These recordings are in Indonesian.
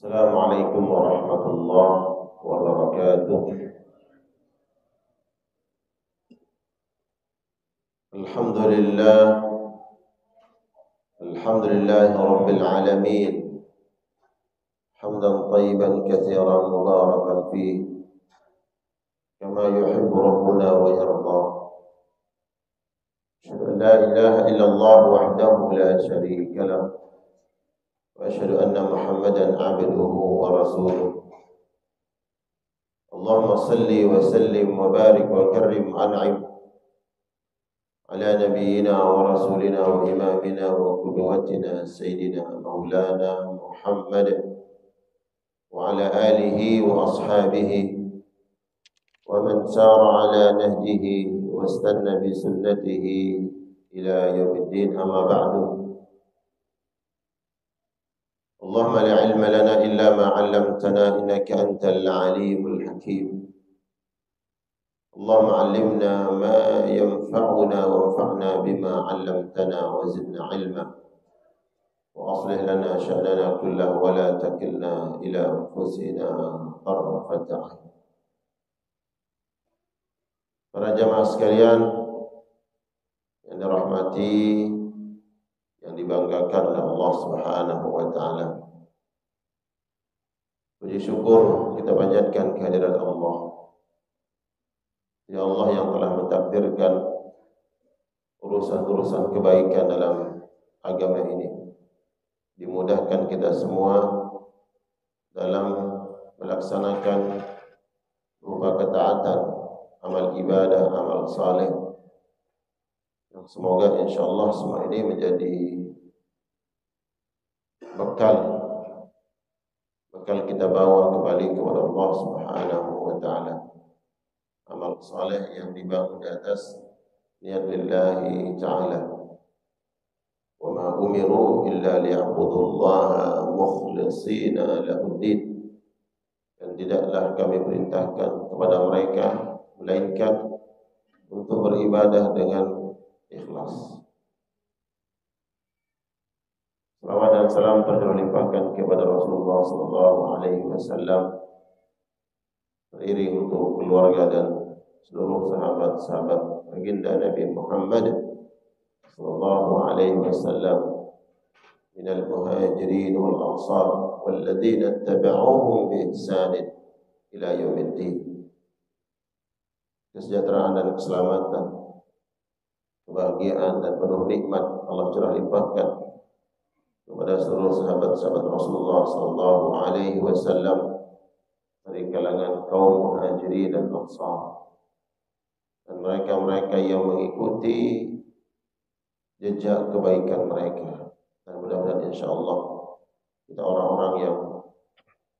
السلام عليكم ورحمة الله وبركاته. الحمد لله رب العالمين، حمدا طيبا كثيرا مباركا فيه كما يحب ربنا ويرضى. أشهد أن لا إله إلا الله وحده لا شريك له، وأشهد أن محمدا عبده ورسوله. اللهم صل وسلم وبارك وكرم وأنعم على نبينا ورسولنا وإمامنا وقدوتنا سيدنا مولانا محمد وعلى آله وأصحابه ومن سار على نهجه واستنى بسنته إلى يوم الدين. أما بعد، اللهم لا علم لنا إلا ما علمتنا إنك أنت العليم الحكيم. اللهم علمنا ما ينفعنا وانفعنا بما علمتنا وزدنا علما، وأصلح لنا شأننا كله ولا تكلنا إلى أنفسنا طرفة عين. Para jamaah sekalian yang dirahmati, yang dibanggakan oleh Allah Subhanahu wa taala. Puji syukur kita panjatkan kehadirat Allah. Ya Allah yang telah mentakdirkan urusan-urusan kebaikan dalam agama ini. Dimudahkan kita semua dalam melaksanakan berupa ketaatan, amal ibadah, amal saleh. Yang semoga insyaallah semua ini menjadi bekal kita bawa kembali kepada Allah Subhanahu wa taala. Amal saleh yang dibangun di atas niat lillahi ta'ala. Wa ma umiru illa liya'budullaha mukhlishina lahuddin. Dan tidaklah kami perintahkan kepada mereka melainkan untuk beribadah dengan ikhlas. Salawat dan salam terlimpahkan kepada Rasulullah sallallahu alaihi wasallam, beriring untuk keluarga dan seluruh sahabat-sahabat baginda Nabi Muhammad sallallahu alaihi wasallam minal muhajirin wal ansar wal ladzina ittaba'uuhum bi ihsan ila yaumiddin. Kesejahteraan dan keselamatan, kebahagiaan dan penuh nikmat Allah curah limpahkan kepada seluruh sahabat-sahabat Rasulullah sallallahu alaihi wasallam dari kalangan kaum muhajirin dan ansar, dan mereka-mereka yang mengikuti jejak kebaikan mereka. Dan mudah-mudahan insyaallah kita orang-orang yang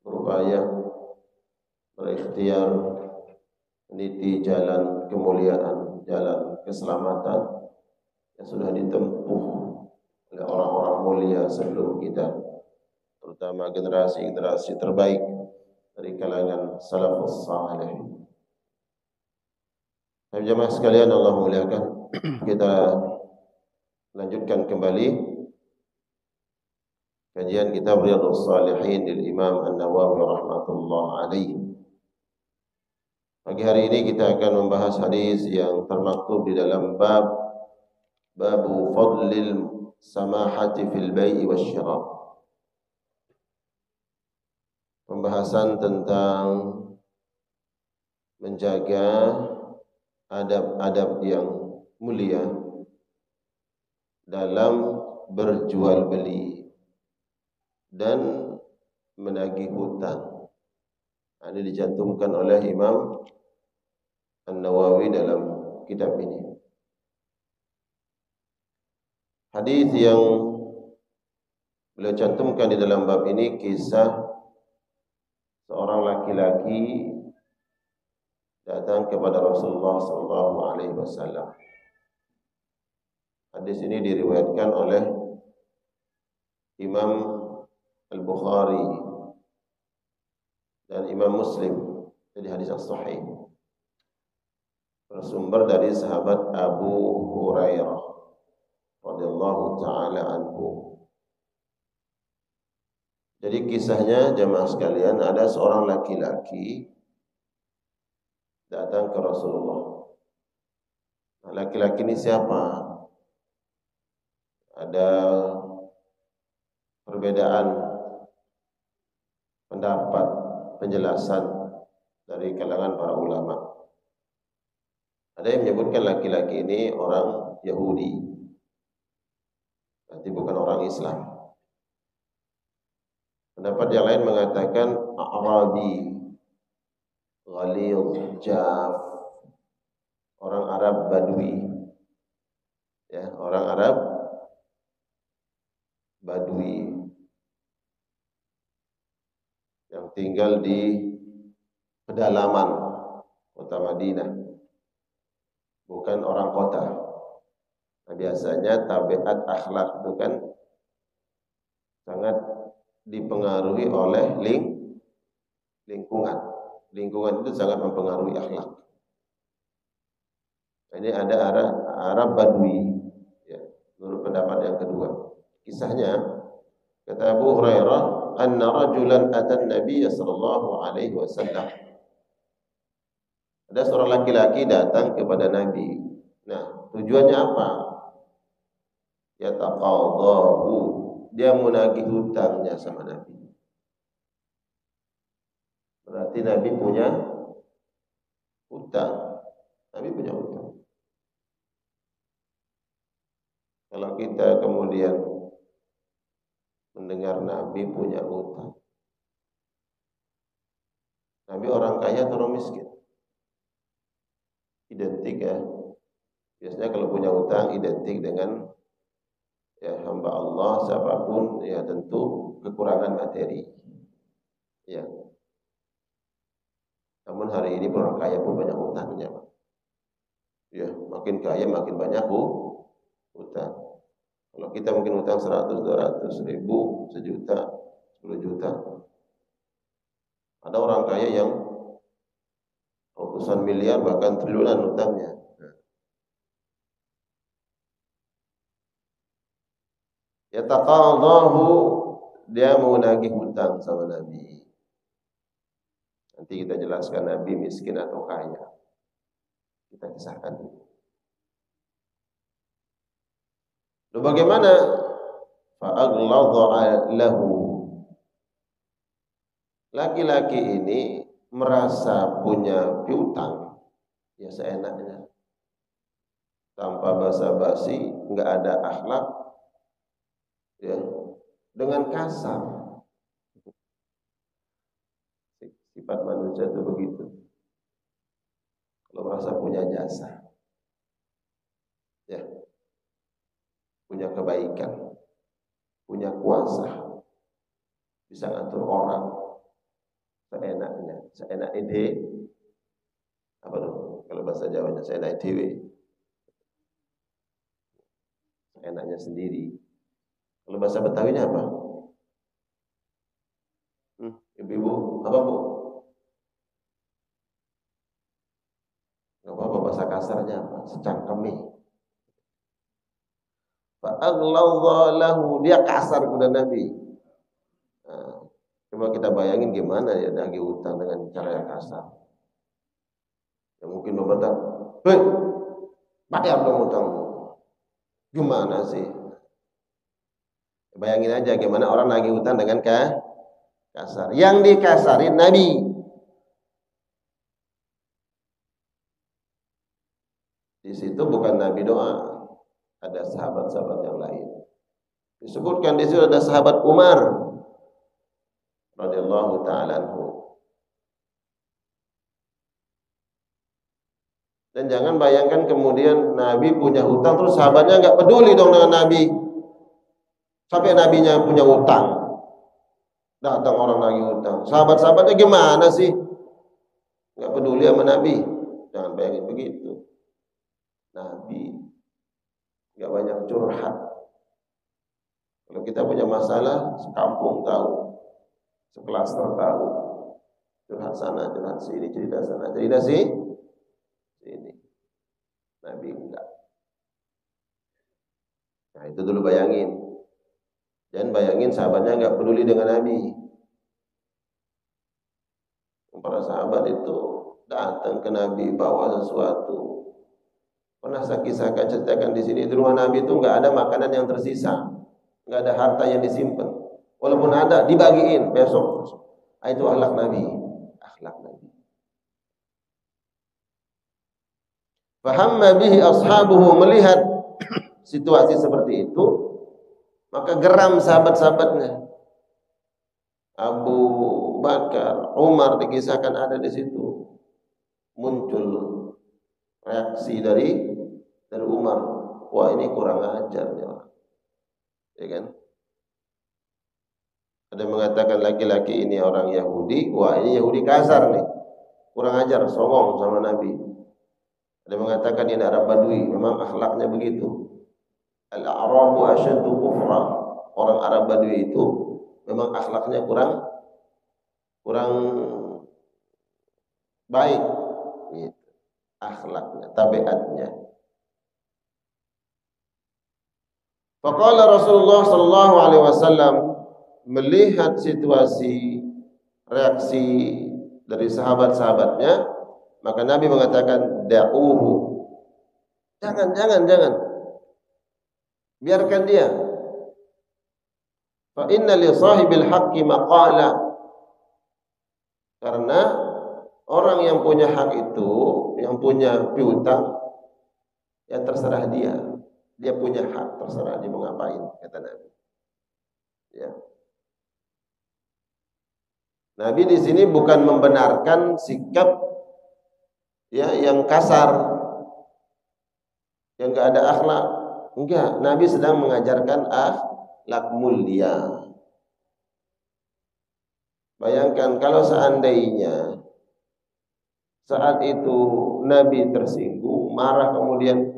berupaya berikhtiar meniti jalan kemuliaan, jalan keselamatan yang sudah ditempuh oleh orang-orang mulia sebelum kita, terutama generasi-generasi terbaik dari kalangan salafus salih. Jemaah sekalian Allah muliakan, kita lanjutkan kembali kajian kitab Riyadhus Shalihin dari Imam An-Nawawi rahmatullah alaihi. Pagi hari ini kita akan membahas hadis yang termaktub di dalam babu fadlil samahati fil bai'i wasyira'. Pembahasan tentang menjaga adab-adab yang mulia dalam berjual beli dan menagih hutang. Ini dicantumkan oleh Imam An-Nawawi dalam kitab ini. Hadis yang beliau cantumkan di dalam bab ini kisah seorang laki-laki datang kepada Rasulullah sallallahu alaihi wasallam. Hadis ini diriwayatkan oleh Imam Al-Bukhari dan Imam Muslim. Jadi hadis yang sahih, bersumber dari sahabat Abu Hurairah radhiyallahu taala anhu. Jadi kisahnya jemaah sekalian, ada seorang laki-laki datang ke Rasulullah. Nah, laki-laki ini siapa? Ada perbedaan pendapat, penjelasan dari kalangan para ulama. Ada yang menyebutkan laki-laki ini orang Yahudi, berarti bukan orang Islam. Pendapat yang lain mengatakan Arabi, Ghalil, Jaf, orang Arab Badui, ya, orang Arab Badui yang tinggal di pedalaman kota Madinah, bukan orang kota. Nah, biasanya tabiat akhlak itu kan sangat dipengaruhi oleh lingkungan. Lingkungan itu sangat mempengaruhi akhlak. Nah, ini ada Arab Badui, ya, menurut pendapat yang kedua. Kisahnya, kata Abu Hurairah, anna rajulan atan Nabiy sallallahu alaihi wasallam. Ada seorang laki-laki datang kepada Nabi. Nah, tujuannya apa? Yataqadahu, dia menagih hutangnya sama Nabi. Berarti Nabi punya hutang. Nabi punya hutang. Kalau kita kemudian mendengar Nabi punya hutang, Nabi orang kaya atau orang miskin? Identik ya. Biasanya kalau punya hutang identik dengan ya hamba Allah siapapun, ya tentu kekurangan materi. Ya. Namun hari ini orang kaya pun banyak hutangnya, Pak. Ya, makin kaya makin banyak hutang. Kalau kita mungkin hutang 100, 200 ribu, sejuta, 10 juta. Ada orang kaya yang ratusan miliar bahkan triliunan hutangnya. Yataqadahu, dia mau nagih hutang sama Nabi. Nanti kita jelaskan Nabi miskin atau kaya. Kita kisahkan dulu. Lalu bagaimana? Fa'agladha lahu. Laki-laki ini merasa punya piutang, ya seenaknya, tanpa basa-basi, nggak ada akhlak, ya, dengan kasar. Sifat manusia itu begitu. Kalau merasa punya jasa, ya, punya kebaikan, punya kuasa, bisa ngatur orang seenaknya, seenak ide, apa tuh? Kalau bahasa Jawanya seenak dewe, seenaknya sendiri. Kalau bahasa Betawinya apa? Ibu-ibu, apa Bu? Gak apa-apa, bahasa kasarnya apa? Secangkeme. Fa'agladha lahu, dia kasar kepada Nabi. Nah, coba kita bayangin gimana ya nagih hutang dengan cara yang kasar. Ya mungkin membentak, "Hei, bayar dong hutangmu." Gimana sih? Bayangin aja gimana orang nagih hutang dengan kasar. Yang dikasarin Nabi. Di situ bukan Nabi doa, ada sahabat-sahabat yang lain. Disebutkan di situ ada sahabat Umar radhiyallahu taala anhu. Dan jangan bayangkan kemudian Nabi punya hutang terus sahabatnya nggak peduli dong dengan Nabi. Sampai Nabinya punya hutang, datang orang lagi hutang. Sahabat-sahabatnya gimana sih? Nggak peduli sama Nabi. Jangan bayangin begitu. Nabi nggak banyak curhat. Kalau kita punya masalah, sekampung tahu, seklaster tahu. Curhat sana, curhat sini, cerita sana, cerita sini. Nabi enggak. Nah itu dulu bayangin. Jangan bayangin sahabatnya nggak peduli dengan Nabi. Para sahabat itu datang ke Nabi bawa sesuatu. Pernah saya kisahkan, ceritakan di sini, di rumah Nabi itu nggak ada makanan yang tersisa, nggak ada harta yang disimpan. Walaupun ada, dibagiin besok. Itu akhlak Nabi. Akhlak Nabi. Fahamma bihi ashabuhu, melihat situasi seperti itu, maka geram sahabat-sahabatnya. Abu Bakar, Umar dikisahkan ada di situ. Muncul reaksi dari Umar. Wah, ini kurang ajar nih orang. Ya kan? Ada yang mengatakan laki-laki ini orang Yahudi. Wah, ini Yahudi kasar nih. Kurang ajar, songong sama Nabi. Ada yang mengatakan ini Arab Badui. Memang akhlaknya begitu. Al-A'rabu asyaddu kufra. Orang Arab Badui itu memang akhlaknya kurang baik. Gitu. Akhlaknya, tabiatnya. Faqala Rasulullah sallallahu alaihi wasallam, melihat situasi reaksi dari sahabat-sahabatnya, maka Nabi mengatakan da'uhu. Jangan. Biarkan dia. Fa inna li sahibil haqqi maqala. Karena orang yang punya hak itu, yang punya piutang, ya terserah dia. Dia punya hak, terserah dia mau ngapain, kata Nabi. Ya. Nabi di sini bukan membenarkan sikap ya yang kasar, yang enggak ada akhlak. Enggak, Nabi sedang mengajarkan akhlak mulia. Bayangkan kalau seandainya saat itu Nabi tersinggung, marah, kemudian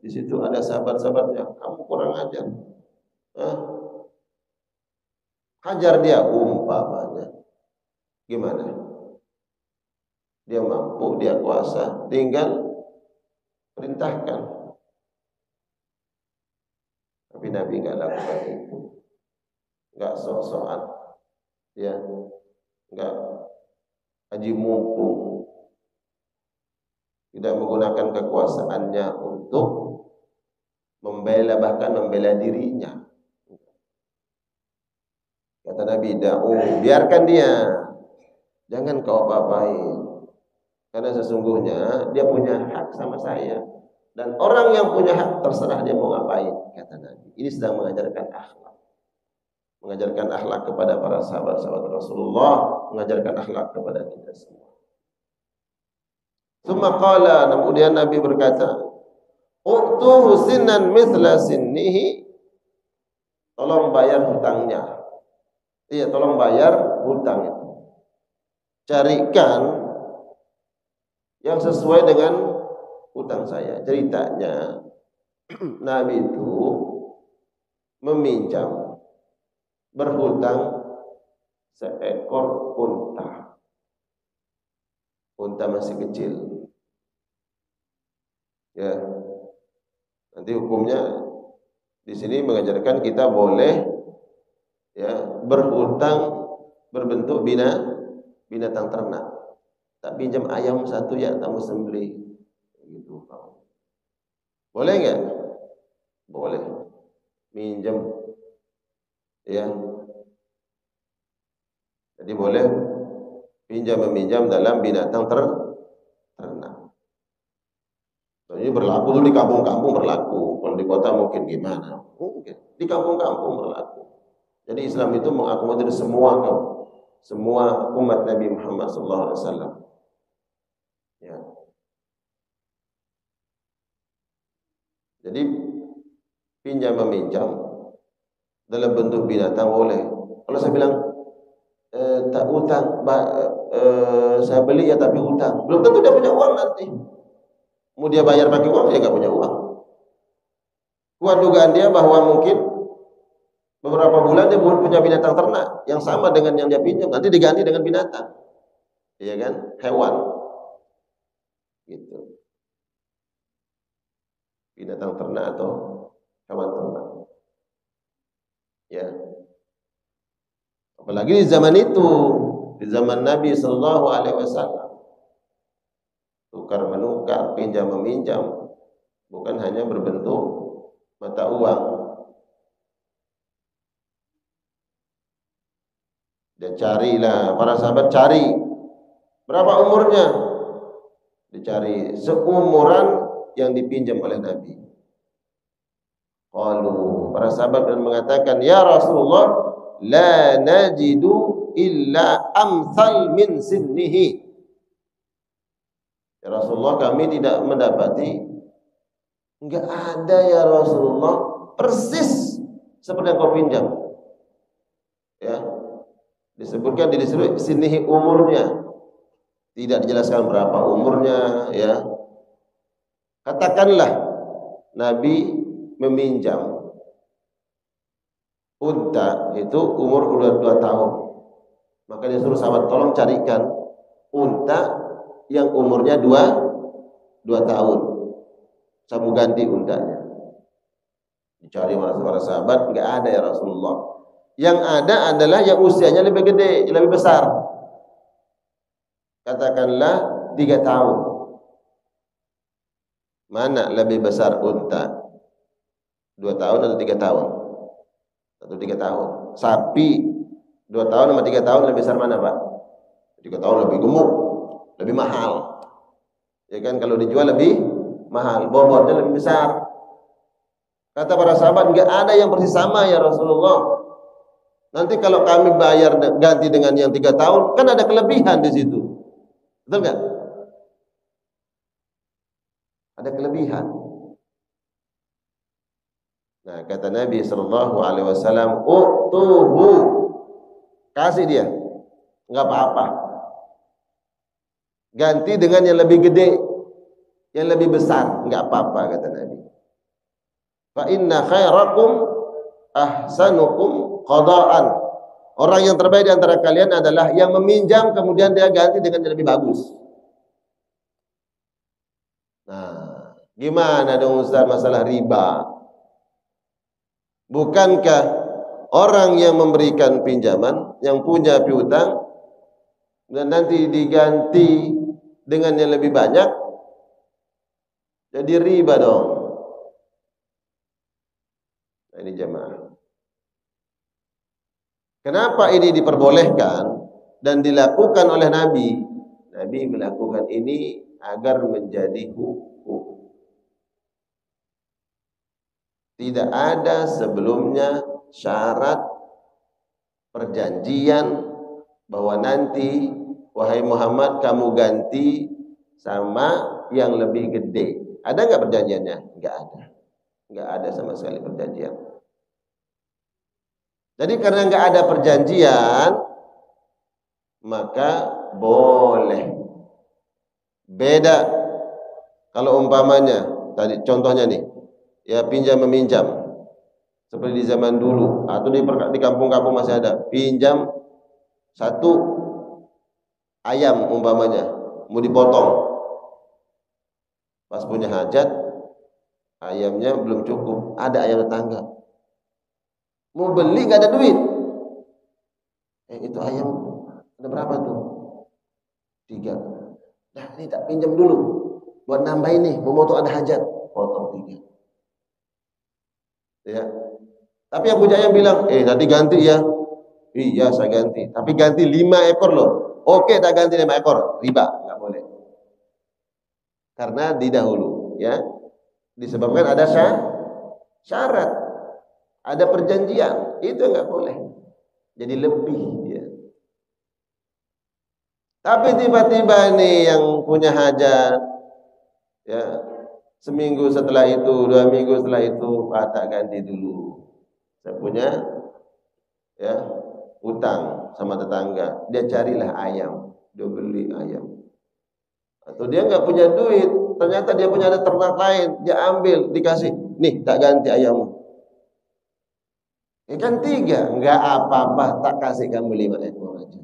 di situ ada sahabat-sahabatnya, kamu kurang ajar. Hajar dia umpamanya. Gimana? Dia mampu, dia kuasa, tinggal perintahkan. Tapi Nabi enggak lakukan itu. Enggak sok-sokan. Ya, enggak haji mumpung. Tidak menggunakan kekuasaannya untuk membela, bahkan membela dirinya. Kata Nabi, biarkan dia. Jangan kau apa-apain. Karena sesungguhnya dia punya hak sama saya. Dan orang yang punya hak terserah dia mau ngapain, kata Nabi. Ini sedang mengajarkan akhlak. Mengajarkan akhlak kepada para sahabat-sahabat Rasulullah, mengajarkan akhlak kepada kita semua. Tsumma qala, kemudian Nabi berkata, "Utuhu sinnan mithla sinnihi." Tolong bayar hutangnya. Iya, tolong bayar hutang itu. Carikan yang sesuai dengan hutang saya. Ceritanya Nabi itu meminjam, berhutang seekor unta. Unta masih kecil. Ya. Nanti hukumnya di sini mengajarkan kita boleh ya berhutang berbentuk binatang ternak. Tak pinjam ayam satu ya, kamu sembelih. Gitu. Boleh enggak? Boleh. Minjam. Ya. Jadi boleh meminjam dalam binatang ternak. Ini berlaku dulu di kampung-kampung berlaku. Kalau di kota mungkin gimana? Mungkin. Di kampung-kampung berlaku. Jadi Islam itu mengakomodir semua umat Nabi Muhammad SAW. Ya. Jadi pinjam meminjam dalam bentuk binatang boleh. Kalau saya bilang tak utang, saya beli ya tapi utang, belum tentu dia punya uang nanti. Mau dia bayar pakai uang, dia nggak punya uang. Kuat dugaan dia bahwa mungkin beberapa bulan dia punya binatang ternak yang sama dengan yang dia pinjam, nanti diganti dengan binatang, iya kan, hewan, gitu, binatang ternak atau hewan ternak. Ya. Apalagi di zaman itu, di zaman Nabi Sallallahu Alaihi Wasallam, tukar menukar, pinjam meminjam, bukan hanya berbentuk mata uang. Dia carilah, para sahabat cari, berapa umurnya? Dicari seumuran yang dipinjam oleh Nabi. Qalu, para sahabat mengatakan, ya Rasulullah, la najidu illa amsal min sinnihi. Ya Rasulullah, kami tidak mendapati, enggak ada ya Rasulullah persis seperti yang kau pinjam. Ya, disebutkan di sini umurnya, tidak dijelaskan berapa umurnya. Ya, katakanlah Nabi meminjam unta itu umur udah 2 tahun, maka dia suruh sahabat tolong carikan unta yang umurnya 2 tahun, saya mau ganti untanya. Dicari para sahabat, nggak ada ya Rasulullah. Yang ada adalah yang usianya lebih gede, lebih besar, katakanlah 3 tahun. Mana lebih besar unta, 2 tahun atau 3 tahun? Atau 3 tahun. Sapi 2 tahun sama 3 tahun lebih besar mana, Pak? 3 tahun lebih gemuk, lebih mahal. Ya kan, kalau dijual lebih mahal, bobotnya lebih besar. Kata para sahabat, enggak ada yang persis sama ya Rasulullah. Nanti kalau kami bayar ganti dengan yang 3 tahun, kan ada kelebihan di situ. Betul enggak? Ada kelebihan. Nah, kata Nabi sallallahu alaihi wasallam, "Utuhu." Kasih dia. Enggak apa-apa. Ganti dengan yang lebih gede, yang lebih besar, enggak apa-apa kata Nabi. Fa inna khairakum ahsanukum qada'an. Orang yang terbaik di antara kalian adalah yang meminjam kemudian dia ganti dengan yang lebih bagus. Nah, gimana dong Ustaz masalah riba? Bukankah orang yang memberikan pinjaman, yang punya piutang, dan nanti diganti dengan yang lebih banyak, jadi riba dong? Nah, ini jemaah. Kenapa ini diperbolehkan dan dilakukan oleh Nabi? Nabi melakukan ini agar menjadi hukum. Tidak ada sebelumnya syarat perjanjian bahwa nanti wahai Muhammad kamu ganti sama yang lebih gede. Ada nggak perjanjiannya? Nggak ada. Nggak ada sama sekali perjanjian. Jadi karena nggak ada perjanjian, maka boleh. Beda kalau umpamanya tadi contohnya nih, ya pinjam meminjam seperti di zaman dulu atau di kampung-kampung masih ada, pinjam 1 ayam umpamanya mau dipotong, pas punya hajat ayamnya belum cukup, ada ayam tetangga mau beli nggak ada duit, itu ayam ada berapa tuh? 3. Nah ini tak pinjam dulu buat nambah ini, mau moto ada hajat, potong 3. Ya. Tapi yang punya ayam bilang, nanti ganti ya. Iya saya ganti, tapi ganti 5 ekor loh. Oke, tak ganti 5 ekor, riba, nggak boleh. Karena didahulu, ya, disebabkan ada syarat, ada perjanjian, itu nggak boleh. Jadi lebih dia. Tapi tiba-tiba nih yang punya hajat, ya, seminggu setelah itu, 2 minggu setelah itu, Pak tak ganti dulu. Saya punya, ya, utang sama tetangga, dia carilah ayam, dia beli ayam. Atau dia nggak punya duit, ternyata dia punya ada ternak lain, dia ambil, dikasih, nih tak ganti ayammu. Kan 3, nggak apa-apa, tak kasih kamu 5 ekor aja.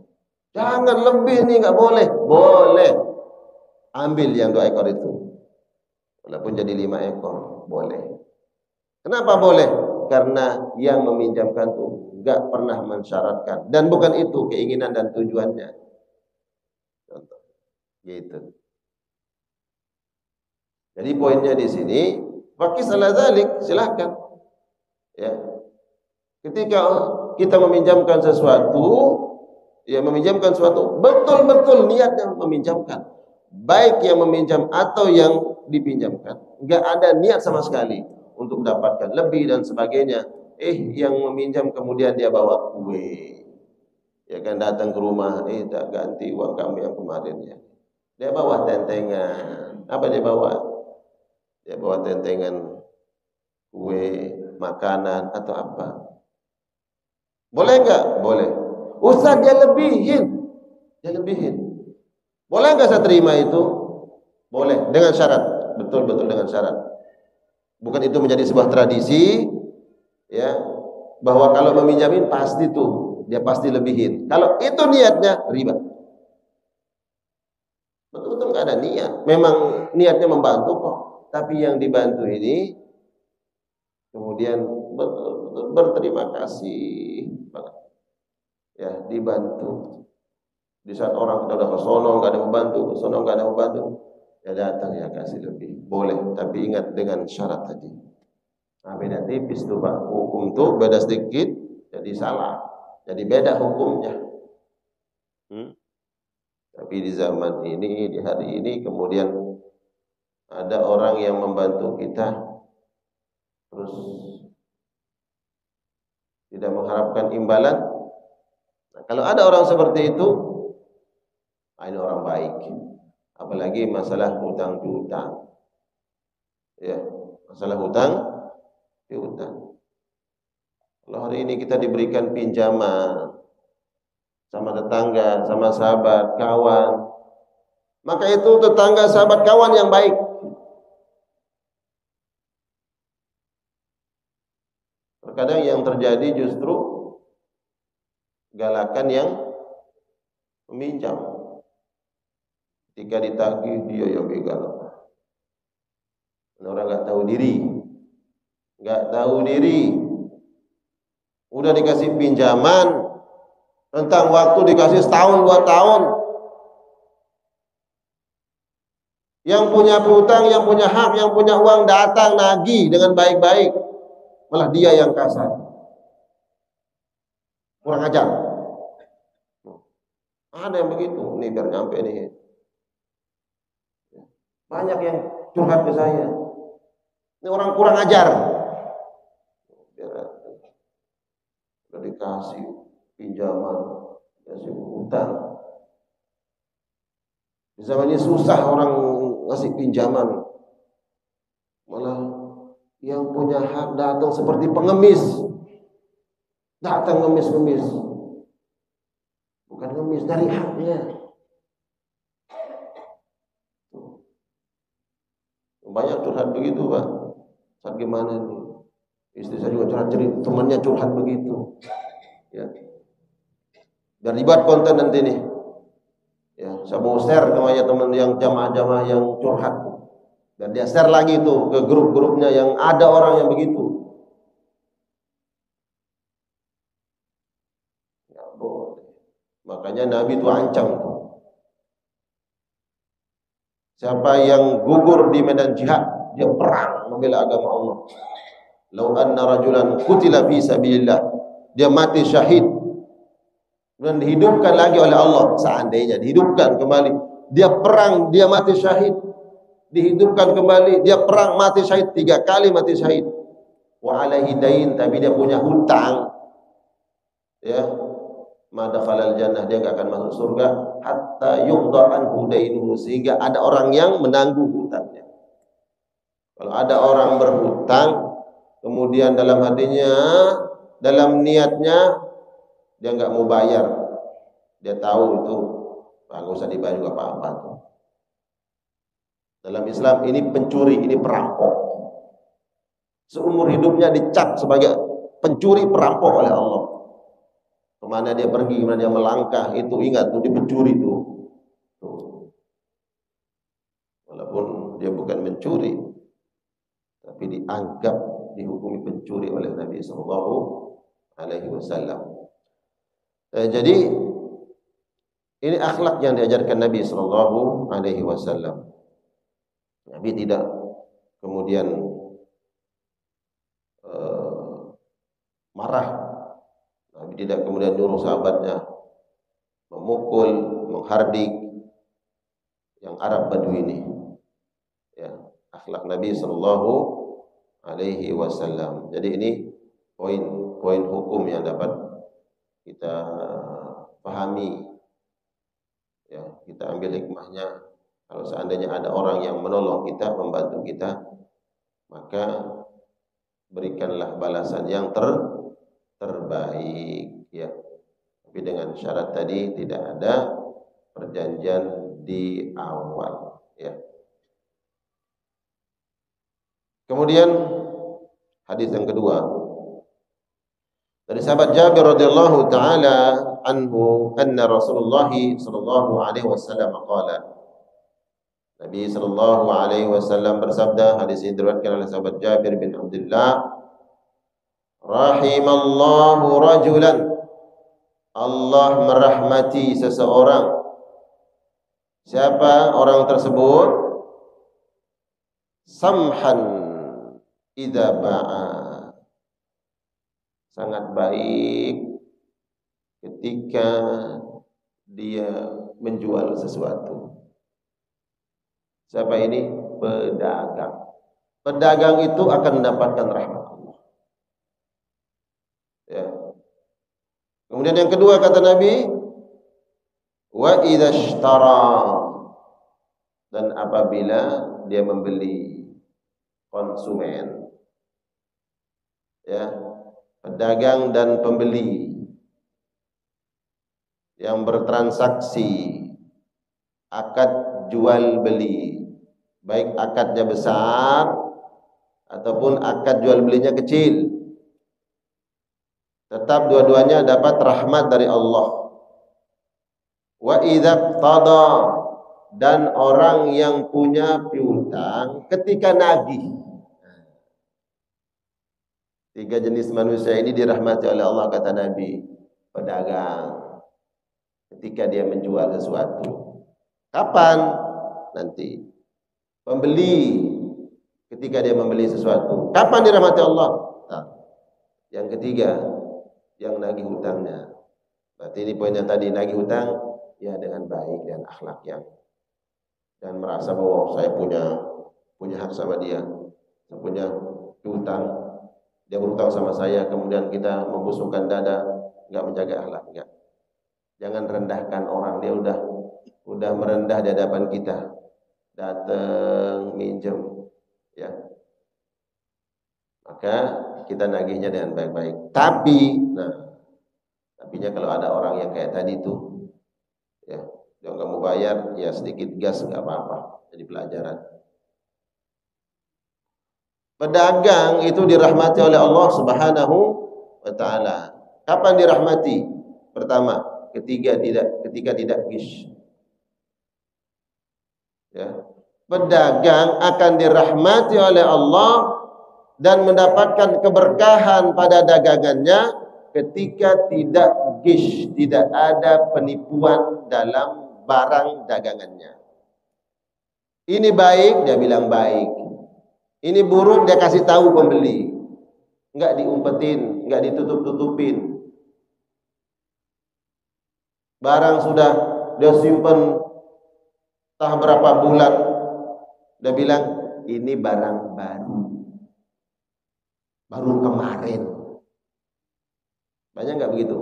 Jangan lebih nih, nggak boleh. Boleh, ambil yang 2 ekor itu, walaupun jadi 5 ekor, boleh. Kenapa boleh? karena yang meminjamkan tuh nggak pernah mensyaratkan dan bukan itu keinginan dan tujuannya. Contoh, gitu. Jadi poinnya di sini, fakis ala dzalik, silahkan. Ya. Ketika kita meminjamkan sesuatu, ya meminjamkan sesuatu, betul-betul niatnya meminjamkan. Baik yang meminjam atau yang dipinjamkan. Enggak ada niat sama sekali untuk mendapatkan lebih dan sebagainya. Yang meminjam kemudian dia bawa kue. Ya kan datang ke rumah, tak ganti uang kamu yang kemarin ya. Dia bawa tentengan. Apa dia bawa? Dia bawa tentengan kue, makanan atau apa. Boleh enggak? Boleh. Ustaz dia lebihin. Dia lebihin. Boleh enggak saya terima itu? Boleh, dengan syarat. Betul-betul dengan syarat. Bukan itu menjadi sebuah tradisi, ya, bahwa kalau meminjamin pasti tuh, dia pasti lebihin. Kalau itu niatnya, riba. Betul-betul enggak ada niat. Memang niatnya membantu kok. Tapi yang dibantu ini, kemudian berterima kasih banget. Ya, dibantu. Di saat orang kita udah kesonong nggak ada membantu, kesonong nggak ada membantu, ya datang ya kasih lebih, boleh, tapi ingat dengan syarat tadi. Nah, beda tipis tuh Pak, hukum tuh beda sedikit, jadi salah, jadi beda hukumnya. Tapi di zaman ini, di hari ini, kemudian ada orang yang membantu kita, terus tidak mengharapkan imbalan. Nah, kalau ada orang seperti itu, ini orang baik. Apalagi masalah hutang piutang. Ya, masalah hutang piutang. Kalau hari ini kita diberikan pinjaman sama tetangga, sama sahabat, kawan, maka itu tetangga, sahabat, kawan yang baik. Terkadang yang terjadi justru galakan yang meminjam. Ketika ditagih dia yang begal. Orang nggak tahu diri, udah dikasih pinjaman, tentang waktu dikasih setahun 2 tahun. Yang punya piutang, yang punya hak, yang punya uang datang nagih dengan baik-baik, malah dia yang kasar, kurang ajar. Ada yang begitu, nih biar nyampe nih. Banyak yang curhat ke saya. Ini orang kurang ajar. Udah dikasih pinjaman, dikasih utang. Di zaman ini susah orang ngasih pinjaman. Malah yang punya hak datang seperti pengemis. Datang ngemis-ngemis. Bukan ngemis, dari haknya. Banyak curhat begitu Pak. Saat gimana nih? Istri saya juga curhat, temannya curhat begitu. Ya. Biar dibuat konten nanti nih. Ya, saya mau share kepada teman yang jamaah-jamaah yang curhat. Dan dia share lagi itu ke grup-grupnya yang ada orang yang begitu. Ya boleh. Makanya Nabi itu ancam tuh. Siapa yang gugur di medan jihad, dia perang membela agama Allah. Lau anna rajulan qutila fi sabilillah, dia mati syahid dan dihidupkan lagi oleh Allah, seandainya dihidupkan kembali, dia perang, dia mati syahid, dihidupkan kembali, dia perang, mati syahid, 3 kali mati syahid. Wa alaihi dain, tapi dia punya hutang, ya, madakhalal jannah, dia enggak akan masuk surga hatta yuqda anhu dainuhu, sehingga ada orang yang menanggung hutangnya. Kalau ada orang berhutang, kemudian dalam hatinya, dalam niatnya dia enggak mau bayar, dia tahu itu enggak usah dibayar juga apa-apa tuh. Dalam Islam ini pencuri, ini perampok. Seumur hidupnya dicap sebagai pencuri, perampok oleh Allah. Kemana dia pergi, kemana dia melangkah, itu ingat tuh, dia pencuri tuh. Walaupun dia bukan mencuri, tapi dianggap dihukumi pencuri oleh Nabi sallallahu alaihi wasallam. Jadi ini akhlak yang diajarkan Nabi sallallahu alaihi wasallam. Nabi tidak kemudian marah. Nabi tidak kemudian nyuruh sahabatnya memukul, menghardik yang Arab Badui ini. Ya, akhlak Nabi sallallahu alaihi wasallam. Jadi ini poin hukum yang dapat kita pahami. Ya, kita ambil hikmahnya. Kalau seandainya ada orang yang menolong kita, membantu kita, maka berikanlah balasan yang terbaik, ya. Tapi dengan syarat tadi tidak ada perjanjian di awal, ya. Kemudian hadis yang kedua dari sahabat Jabir radhiyallahu taala anhu anna Rasulullah sallallahu alaihi wasallam qala, Nabi sallallahu alaihi wasallam bersabda, hadis ini diriwayatkan oleh sahabat Jabir bin Abdullah, rahimallahu rajulan, Allah merahmati seseorang. Siapa orang tersebut? Samhan idza ba'a, sangat baik ketika dia menjual sesuatu. Siapa ini? Pedagang. Pedagang itu akan mendapatkan rahmat Allah. Ya. Kemudian yang kedua kata Nabi, wa idza ishtara, dan apabila dia membeli, konsumen. Ya, pedagang dan pembeli yang bertransaksi, akad jual beli, baik akadnya besar ataupun akad jual belinya kecil, tetap dua-duanya dapat rahmat dari Allah. Wa idza qada, dan orang yang punya piutang ketika nagih. Tiga jenis manusia ini dirahmati oleh Allah kata Nabi. Pedagang ketika dia menjual sesuatu. Kapan? Nanti. Pembeli ketika dia membeli sesuatu. Kapan dirahmati Allah? Nah. Yang ketiga, yang nagih hutangnya. Berarti ini poin yang tadi, nagih hutang ya dengan baik dan akhlak yang, dan merasa bahwa saya punya hak sama dia. Saya punya hutang, dia berhutang sama saya, kemudian kita membusungkan dada, enggak menjaga akhlak, enggak. Jangan rendahkan orang, dia udah merendah di hadapan kita. Datang minjem, ya. Maka kita nagihnya dengan baik-baik. Tapinya kalau ada orang yang kayak tadi tuh, ya, dia nggak mau bayar, ya sedikit gas nggak apa-apa, jadi pelajaran. Pedagang itu dirahmati oleh Allah Subhanahu wa taala. Kapan dirahmati? Pertama, ketika tidak gish. Ya. Pedagang akan dirahmati oleh Allah dan mendapatkan keberkahan pada dagangannya ketika tidak gish, tidak ada penipuan dalam barang dagangannya. Ini baik, dia bilang baik. Ini buruk, dia kasih tahu pembeli. Enggak diumpetin, enggak ditutup-tutupin. Barang sudah dia simpen entah berapa bulan, dia bilang ini barang baru kemarin. Banyak nggak begitu?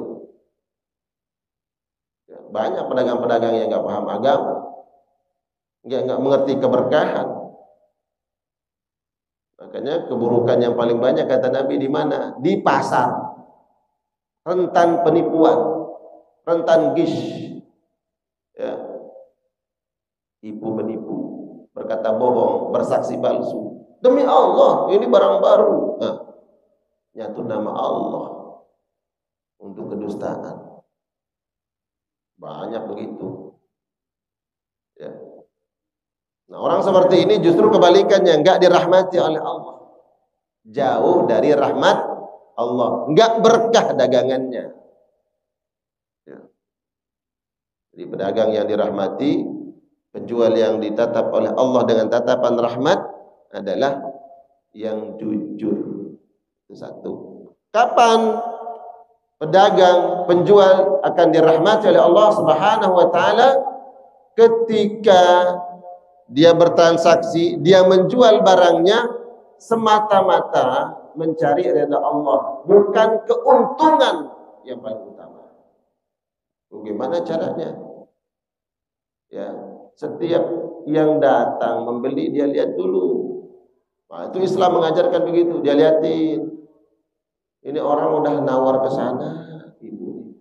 Banyak pedagang-pedagang yang nggak paham agama, nggak mengerti keberkahan. Makanya keburukan yang paling banyak kata Nabi di mana? Di pasar. Rentan penipuan, rentan gish. Ya. Tipu menipu, berkata bohong, bersaksi palsu. Demi Allah, ini barang baru. Nah, nyatu nama Allah untuk kedustaan. Banyak begitu. Ya. Nah, orang seperti ini justru kebalikannya, enggak dirahmati oleh Allah. jauh dari rahmat Allah, enggak berkah dagangannya. Ya. Jadi pedagang yang dirahmati, penjual yang ditatap oleh Allah dengan tatapan rahmat adalah yang jujur. Itu satu. Kapan pedagang, penjual akan dirahmati oleh Allah Subhanahu wa taala? Ketika dia bertransaksi, dia menjual barangnya semata-mata mencari ridha Allah, bukan keuntungan yang paling utama. Bagaimana caranya? Ya, setiap yang datang membeli dia lihat dulu. Nah, itu Islam mengajarkan begitu. Dia lihatin. Ini orang udah nawar ke sana, ibu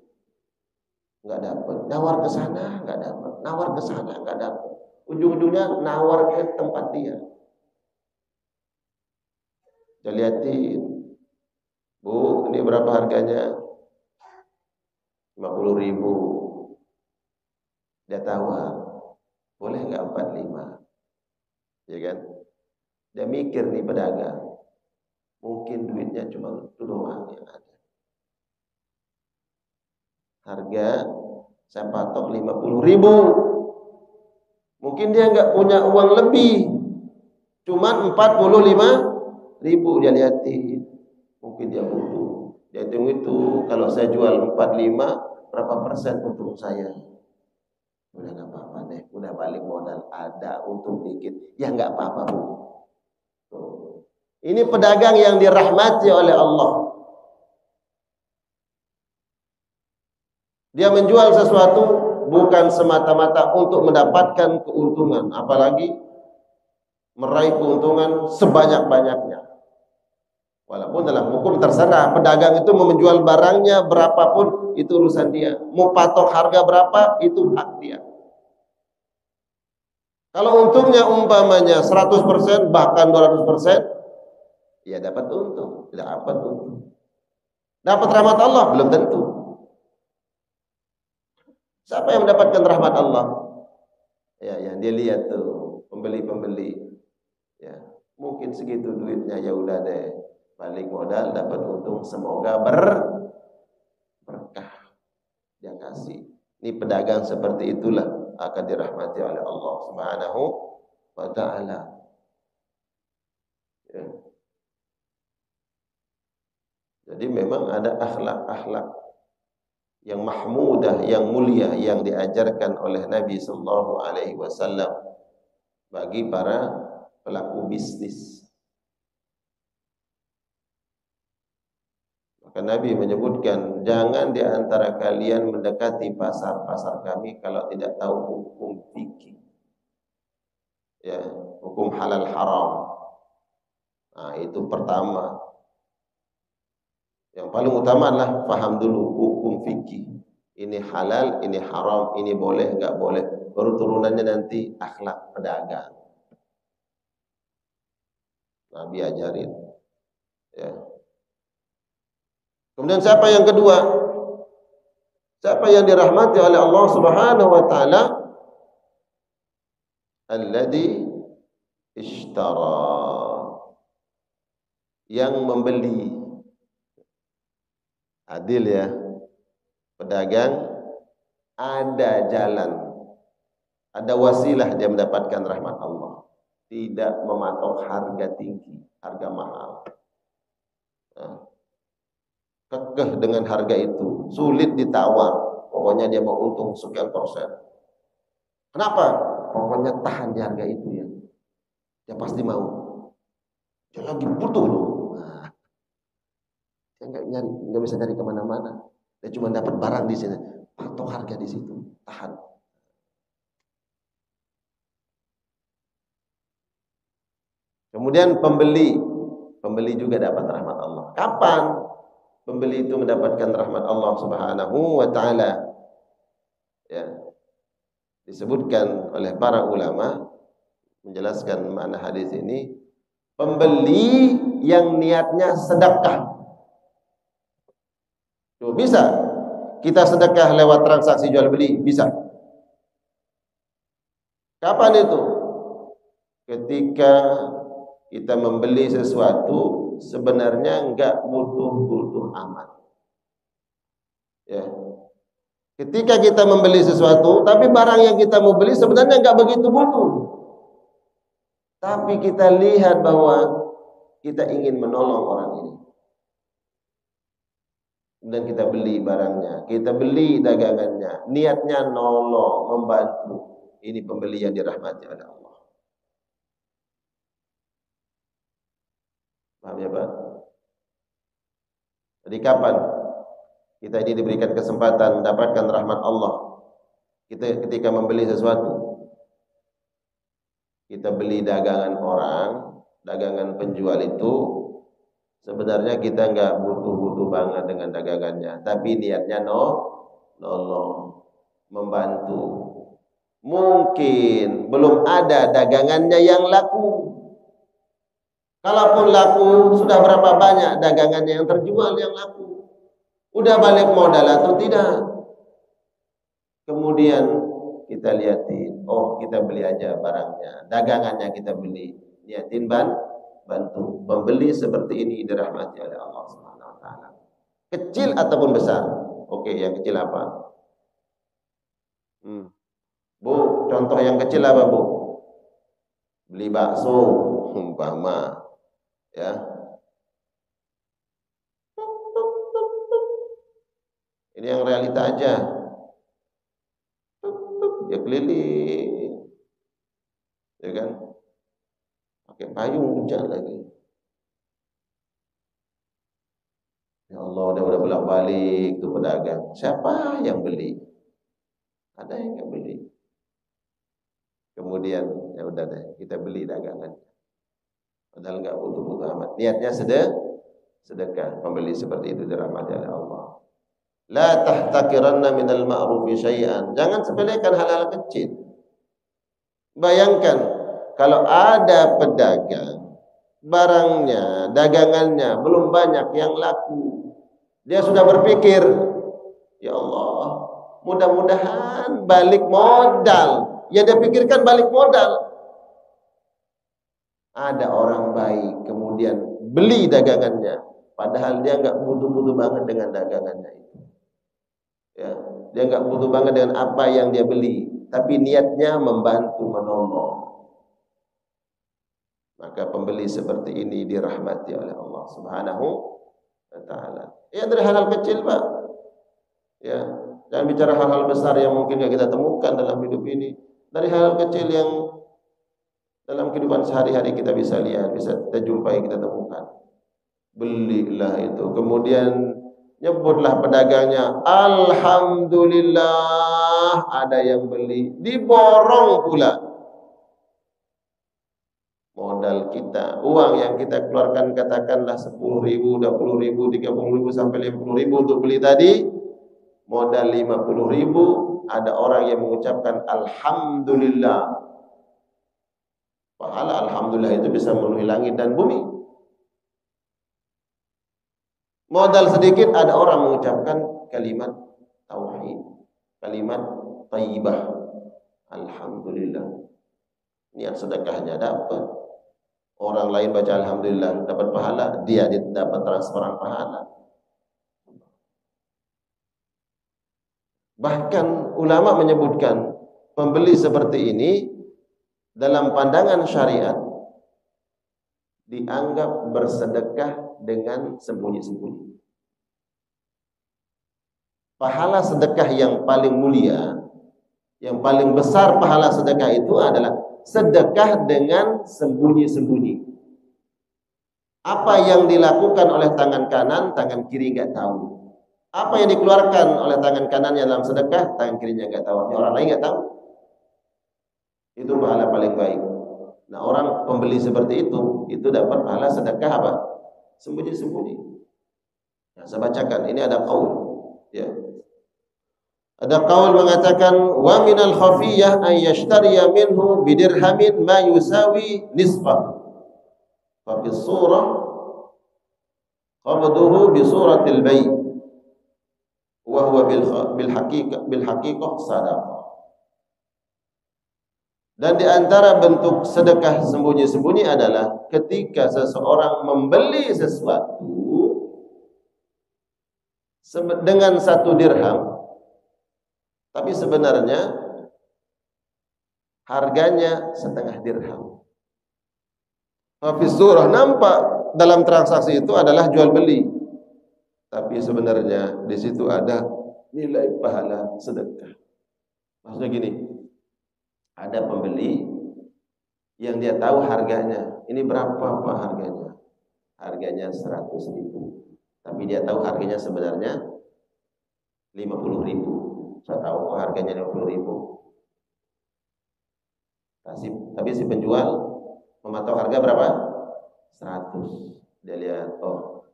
nggak dapat. Nawar ke sana nggak dapat. Nawar ke sana nggak dapat. Ujung-ujungnya nawar ke tempat dia. Dia lihatin, Bu, ini berapa harganya? 50.000. Dia tawar, boleh nggak 45? Ya kan? Dia mikir nih pedagang, mungkin duitnya cuma itu doang yang ada. Harga saya patok 50.000. Mungkin dia nggak punya uang lebih, cuma 45.000. Dia lihatin, mungkin dia butuh. Dia hitung itu, kalau saya jual 45, berapa persen untung saya? Udah nggak apa-apa deh, udah balik modal, ada untung dikit, ya nggak apa-apa Bu. Ini pedagang yang dirahmati oleh Allah. Dia menjual sesuatu bukan semata-mata untuk mendapatkan keuntungan, apalagi meraih keuntungan sebanyak-banyaknya. Walaupun dalam hukum terserah, pedagang itu mau menjual barangnya berapapun itu urusan dia. Mau patok harga berapa itu hak dia. Kalau untungnya umpamanya 100% bahkan 200%, ya dapat untung, tidak dapat untung. Dapat rahmat Allah belum tentu. Siapa yang mendapatkan rahmat Allah? Ya, yang dia lihat tuh pembeli-pembeli. Ya, mungkin segitu duitnya, ya udah deh, balik modal dapat untung, semoga berkah dia kasih. Ini pedagang seperti itulah akan dirahmati oleh Allah Subhanahu wa taala. Ya. Jadi memang ada akhlak-akhlak yang mahmudah, yang mulia yang diajarkan oleh Nabi sallallahu alaihi wasallam bagi para pelaku bisnis. Maka Nabi menyebutkan, jangan di antara kalian mendekati pasar-pasar kami kalau tidak tahu hukum fikih. Ya, hukum halal haram. Nah, itu pertama. Yang paling utama adalah paham dulu hukum fikih. Ini halal, ini haram, ini boleh, enggak boleh. Baru turunannya nanti akhlak pedagang. Nabi ajarin. Ya. Kemudian siapa yang kedua? Siapa yang dirahmati oleh Allah Subhanahu wa taala? Alladzi ishtara. Yang membeli. Adil ya. Pedagang ada jalan, ada wasilah dia mendapatkan rahmat Allah. Tidak mematok harga tinggi, harga mahal. Nah, kekeh dengan harga itu, sulit ditawar. Pokoknya dia mau untung sekian persen. Kenapa? Pokoknya tahan di harga itu ya. Dia pasti mau. Dia lagi butuh loh. Nah, dia nggak bisa nyari kemana-mana. Dia cuma dapat barang di sini, patok harga di situ, tahan. Kemudian pembeli juga dapat rahmat Allah. Kapan pembeli itu mendapatkan rahmat Allah Subhanahu wa taala? Ya. Disebutkan oleh para ulama menjelaskan makna hadis ini, pembeli yang niatnya sedekah. Tuh, bisa kita sedekah lewat transaksi jual beli, bisa. Kapan itu? Ketika kita membeli sesuatu sebenarnya enggak butuh-butuh amat. Ya. Ketika kita membeli sesuatu, tapi barang yang kita mau beli sebenarnya enggak begitu butuh. Tapi kita lihat bahwa kita ingin menolong orang ini. Dan kita beli barangnya, kita beli dagangannya, niatnya nolong, membantu. Ini pembeli yang dirahmati oleh Allah. Paham ya Pak? Jadi kapan kita ini diberikan kesempatan mendapatkan rahmat Allah? Kita ketika membeli sesuatu, kita beli dagangan orang, dagangan penjual itu, sebenarnya kita enggak butuh-butuh banget dengan dagangannya, tapi niatnya nolong, membantu. Mungkin belum ada dagangannya yang laku. Kalaupun laku, sudah berapa banyak dagangannya yang terjual yang laku? Udah balik modal atau tidak? Kemudian kita lihatin, oh kita beli aja barangnya, dagangannya kita beli, niatin bantu. Pembeli seperti ini dirahmati oleh Allah Subhanahu wa taala. Kecil ataupun besar. Oke, yang kecil apa? Bu, contoh yang kecil apa, Bu? Beli bakso umpama, ya. Ini yang realita aja. Ya keliling. Ya kan? Pakai payung hujan lagi. Ya Allah, udah bolak-balik tuh pedagang. Siapa yang beli? Ada yang enggak beli. Kemudian ya udah deh, kita beli dagangan. Padahal enggak butuh-butuh amat. Niatnya sedekah. Pembeli seperti itu dirahmati oleh Allah. La tahtaqiranna minal ma'rufi syai'an. Jangan sepelekan hal-hal kecil. Bayangkan kalau ada pedagang, barangnya, dagangannya belum banyak yang laku. Dia sudah berpikir, ya Allah, mudah-mudahan balik modal. Ya dia pikirkan balik modal. Ada orang baik kemudian beli dagangannya, padahal dia enggak butuh-butuh banget dengan dagangannya itu. Ya, dia enggak butuh banget dengan apa yang dia beli, tapi niatnya membantu, menolong. Maka pembeli seperti ini dirahmati oleh Allah Subhanahu wa taala. Ya dari hal-hal kecil, Pak. Ya, jangan bicara hal-hal besar yang mungkin enggak kita temukan dalam hidup ini. Dari hal-hal kecil yang dalam kehidupan sehari-hari kita bisa lihat, bisa kita jumpai, kita temukan. Belilah itu. Kemudian nyebutlah pedagangnya, alhamdulillah ada yang beli, diborong pula. Modal kita, uang yang kita keluarkan katakanlah 10.000, 20.000, 30.000 sampai 50.000 untuk beli tadi, modal 50.000, ada orang yang mengucapkan alhamdulillah. Pahala alhamdulillah itu bisa memenuhi langit dan bumi. Modal sedikit ada orang mengucapkan kalimat tauhid, kalimat thayyibah, alhamdulillah. Niat sedekahnya dapat. Orang lain baca alhamdulillah dapat pahala, dia dapat transferan pahala. Bahkan ulama menyebutkan pembeli seperti ini dalam pandangan syariat dianggap bersedekah dengan sembunyi-sembunyi. Pahala sedekah yang paling mulia, yang paling besar pahala sedekah itu adalah sedekah dengan sembunyi-sembunyi. Apa yang dilakukan oleh tangan kanan, tangan kiri enggak tahu. Apa yang dikeluarkan oleh tangan kanannya dalam sedekah, tangan kirinya enggak tahu. Orang lain enggak tahu. Itu pahala paling baik. Nah, orang pembeli seperti itu dapat pahala sedekah apa? Sembunyi-sembunyi. Nah, saya bacakan, ini ada qaul. Ya. Ada qaul mengatakan wa minal khafiyah ay yashtariya minhu bidirhamin ma yusawi nisfah. Fa fi surah qabduhu bi suratil bay' wa huwa bil haqiqah sadaqah. Dan di antara bentuk sedekah sembunyi-sembunyi adalah ketika seseorang membeli sesuatu dengan 1 dirham, tapi sebenarnya harganya 0,5 dirham. Hafiz surah nampak dalam transaksi itu adalah jual beli, tapi sebenarnya di situ ada nilai pahala sedekah. Maksudnya gini, ada pembeli yang dia tahu harganya. Ini berapa Pak harganya? Harganya 100.000. Tapi dia tahu harganya sebenarnya 50.000. Saya tahu kok harganya 50.000. Tapi si penjual mematok harga berapa? 100. Dia lihat, oh,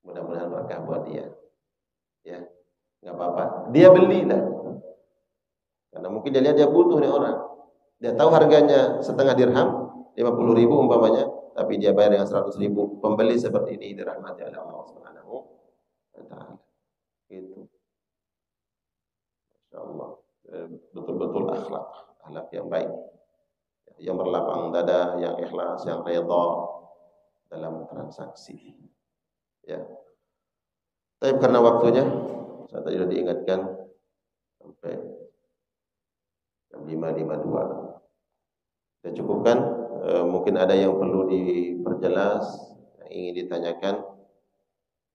mudah-mudahan berkah buat dia. Ya, nggak apa-apa. Dia belilah. Karena mungkin dia lihat dia butuh nih orang. Dia tahu harganya 0,5 dirham, 50.000 umpamanya, tapi dia bayar dengan 100.000. Pembeli seperti ini dirahmati oleh Allah Subhanahu wa taala. Itu. Masyaallah. Betul-betul akhlak yang baik. Yang berlapang dada, yang ikhlas, yang redha dalam transaksi. Ya. Tapi karena waktunya, saya tadi sudah diingatkan sampai jam 5.52. Saya cukupkan. Mungkin ada yang perlu diperjelas, yang ingin ditanyakan.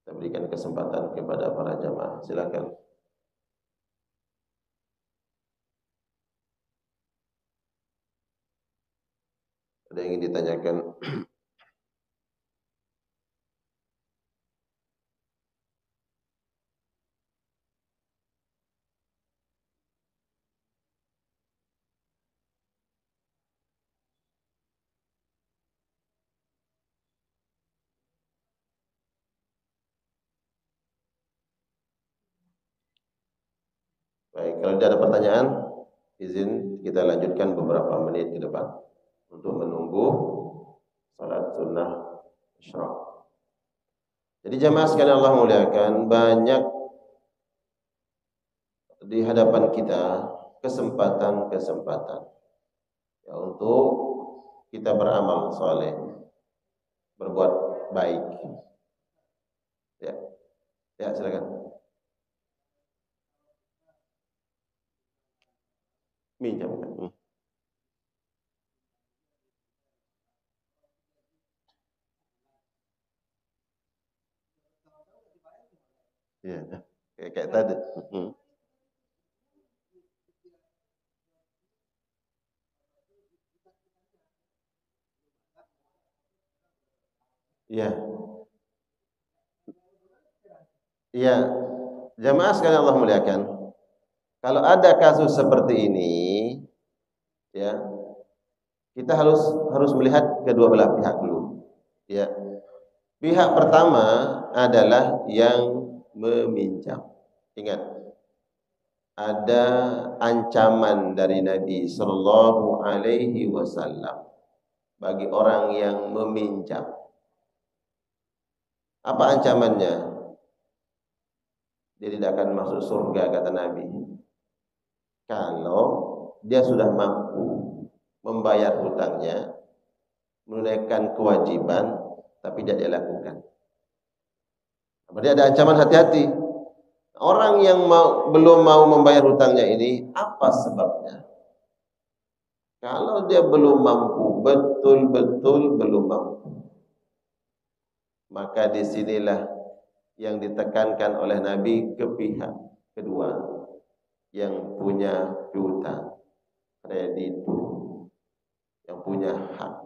Saya berikan kesempatan kepada para jamaah. Silakan. Ada yang ingin ditanyakan? Baik, kalau tidak ada pertanyaan, izin kita lanjutkan beberapa menit ke depan untuk menunggu salat sunnah isyraq. Jadi jamaah sekalian Allah muliakan, banyak di hadapan kita kesempatan-kesempatan ya untuk kita beramal soleh, berbuat baik. Ya, ya silakan. Minjamkan. Ya, kayak tadi. Ya. Ya, jamaah sekalian Allah muliakan. Kalau ada kasus seperti ini, ya, kita harus melihat kedua belah pihak dulu. Ya. Pihak pertama adalah yang meminjam. Ingat, ada ancaman dari Nabi Sallallahu Alaihi Wasallam bagi orang yang meminjam. Apa ancamannya? Dia tidak akan masuk surga, kata Nabi, kalau dia sudah mampu membayar hutangnya, menunaikan kewajiban, tapi tidak dia lakukan. Berarti ada ancaman, hati-hati. Orang yang belum mau membayar hutangnya ini, apa sebabnya? Kalau dia belum mampu, betul-betul belum mampu, maka disinilah yang ditekankan oleh Nabi ke pihak kedua yang punya piutang, kreditur, yang punya hak.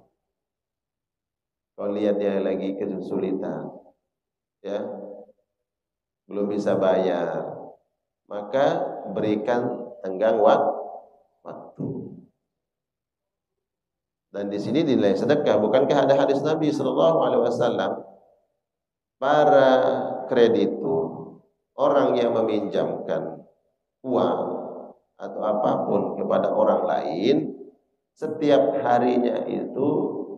Kalau lihat dia lagi kesulitan, ya, belum bisa bayar, maka berikan tenggang waktu. Dan di sini dinilai sedekah. Bukankah ada hadis Nabi Sallallahu Alaihi Wasallam, para kreditur, orang yang meminjamkan uang atau apapun kepada orang lain, setiap harinya itu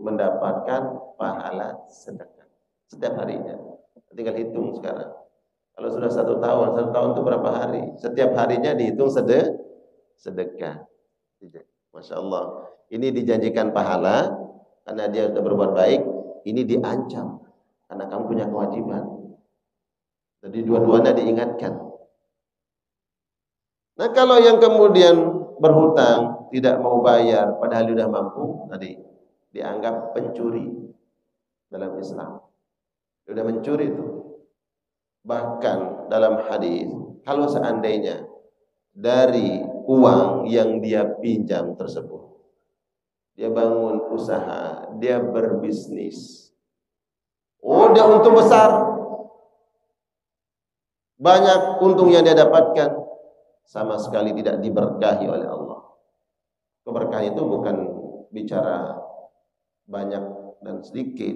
mendapatkan pahala sedekah. Setiap harinya. Tinggal hitung sekarang. Kalau sudah 1 tahun itu berapa hari? Setiap harinya dihitung sedekah. Masya Allah. Ini dijanjikan pahala karena dia sudah berbuat baik. Ini diancam karena kamu punya kewajiban. Jadi dua-duanya diingatkan. Nah kalau yang kemudian berhutang tidak mau bayar padahal sudah mampu, tadi dianggap pencuri dalam Islam. Sudah mencuri itu. Bahkan dalam hadis, kalau seandainya dari uang yang dia pinjam tersebut, dia bangun usaha, dia berbisnis, oh dia untung besar, banyak untung yang dia dapatkan, sama sekali tidak diberkahi oleh Allah. Keberkahan itu bukan bicara banyak dan sedikit,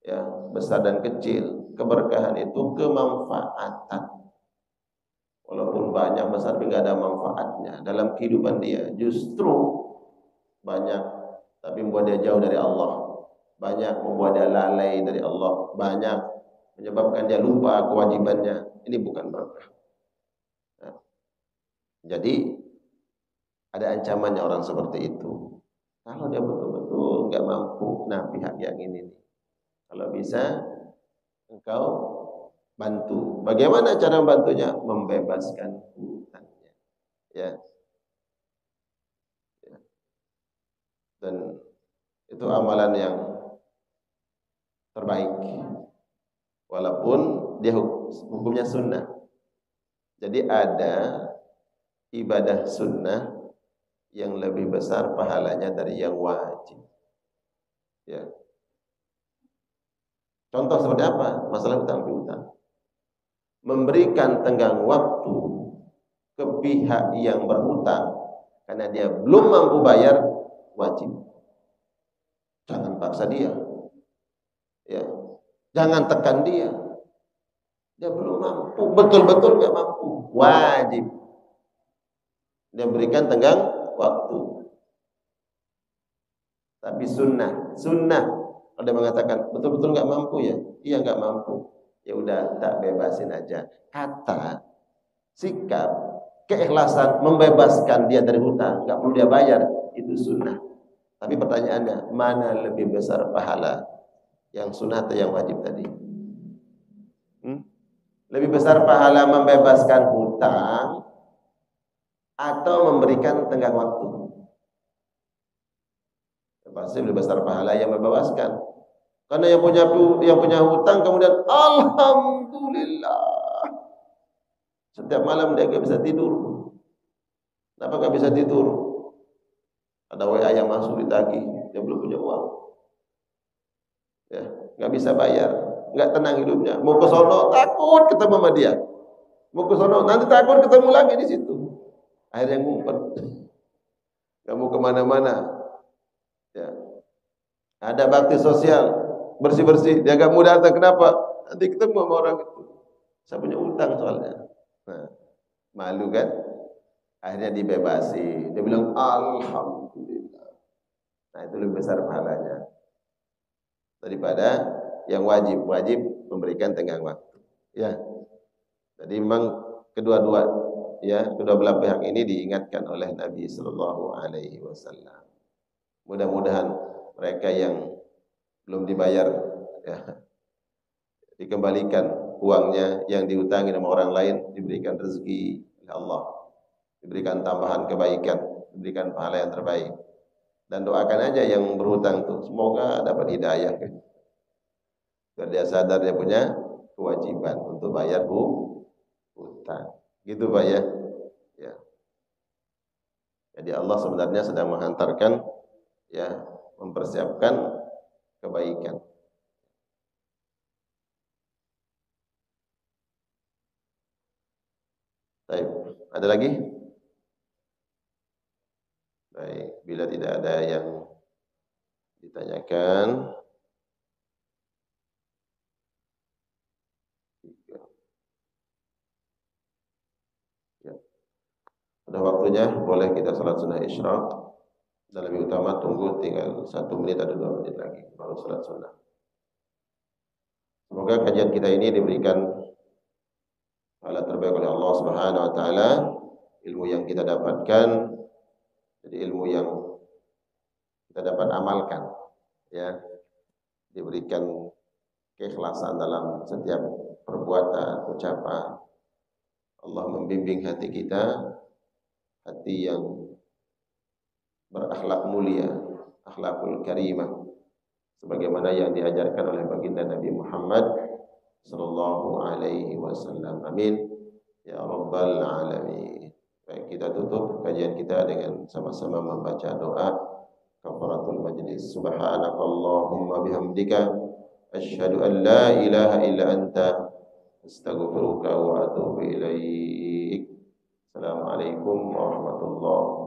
ya, besar dan kecil. Keberkahan itu kemanfaatan. Walaupun banyak besar tapi nggak ada manfaatnya dalam kehidupan dia, justru banyak tapi membuat dia jauh dari Allah, banyak membuat dia lalai dari Allah, banyak menyebabkan dia lupa kewajibannya. Ini bukan berkah. Nah, jadi ada ancamannya orang seperti itu. Kalau dia betul-betul nggak mampu, nah pihak yang ini nih, kalau bisa engkau bantu. Bagaimana cara membantunya? Membebaskan hutangnya. Ya. Dan itu amalan yang terbaik. Walaupun dia hukumnya sunnah. Jadi ada ibadah sunnah yang lebih besar pahalanya dari yang wajib. Ya. Contoh seperti apa? Masalah hutang piutang. Memberikan tenggang waktu ke pihak yang berhutang karena dia belum mampu bayar, wajib. Jangan paksa dia. Ya. Jangan tekan dia. Dia belum mampu, betul-betul nggak mampu, wajib. Dia berikan tenggang waktu. Tapi sunnah. Kalau dia mengatakan betul-betul nggak mampu ya, iya nggak mampu. Ya udah tak bebasin aja. Kata, sikap, keikhlasan membebaskan dia dari hutang, nggak perlu dia bayar, itu sunnah. Tapi pertanyaannya, mana lebih besar pahala? Yang sunnah atau yang wajib tadi? Lebih besar pahala membebaskan hutang atau memberikan tenggang waktu? Pasti lebih besar pahala yang membebaskan. Karena yang punya hutang kemudian alhamdulillah setiap malam dia nggak bisa tidur. Kenapa nggak bisa tidur? Ada WA yang masuk ditagih, dia belum punya uang. Ya, nggak bisa bayar, nggak tenang hidupnya. Mau ke sono takut ketemu sama dia. Mau ke sono nanti takut ketemu lagi di situ. Akhirnya ngumpet. Nggak mau kemana-mana. Ya. Ada bakti sosial, bersih-bersih, dia nggak mau datang. Kenapa? Nanti ketemu sama orang itu. Saya punya utang soalnya. Nah, malu kan? Akhirnya dibebasi. Dia bilang alhamdulillah. Nah, itu lebih besar pahalanya daripada yang wajib memberikan tenggang waktu. Ya. Jadi memang kedua belah pihak ini diingatkan oleh Nabi sallallahu alaihi wasallam. Mudah-mudahan mereka yang belum dibayar ya, dikembalikan uangnya, yang dihutangi sama orang lain diberikan rezeki oleh Allah, diberikan tambahan kebaikan, diberikan pahala yang terbaik. Dan doakan aja yang berhutang tuh, semoga dapat hidayah biar dia sadar dia punya kewajiban untuk bayar hutang. Gitu Pak ya. Ya. Jadi Allah sebenarnya sedang menghantarkan, ya, mempersiapkan kebaikan. Baik, ada lagi? Baik, bila tidak ada yang ditanyakan, ya, sudah waktunya boleh kita salat sunnah isyraq. Dan lebih utama tunggu tinggal 1 menit atau 2 menit lagi baru salat sunnah. Semoga kajian kita ini diberikan pahala terbaik oleh Allah Subhanahu wa taala. Ilmu yang kita dapatkan Jadi ilmu yang kita dapat amalkan, ya, diberikan keikhlasan dalam setiap perbuatan, ucapan. Allah membimbing hati kita, hati yang berakhlak mulia, akhlakul karimah, sebagaimana yang diajarkan oleh baginda Nabi Muhammad sallallahu alaihi wasallam. Amin ya rabbal alamin. Baik, kita tutup kajian kita dengan sama-sama membaca doa kafaratul majlis. Subhanakallahumma bihamdika asyhadu an la ilaha illa anta astaghfiruka wa atubu ilaik. Assalamualaikum warahmatullahi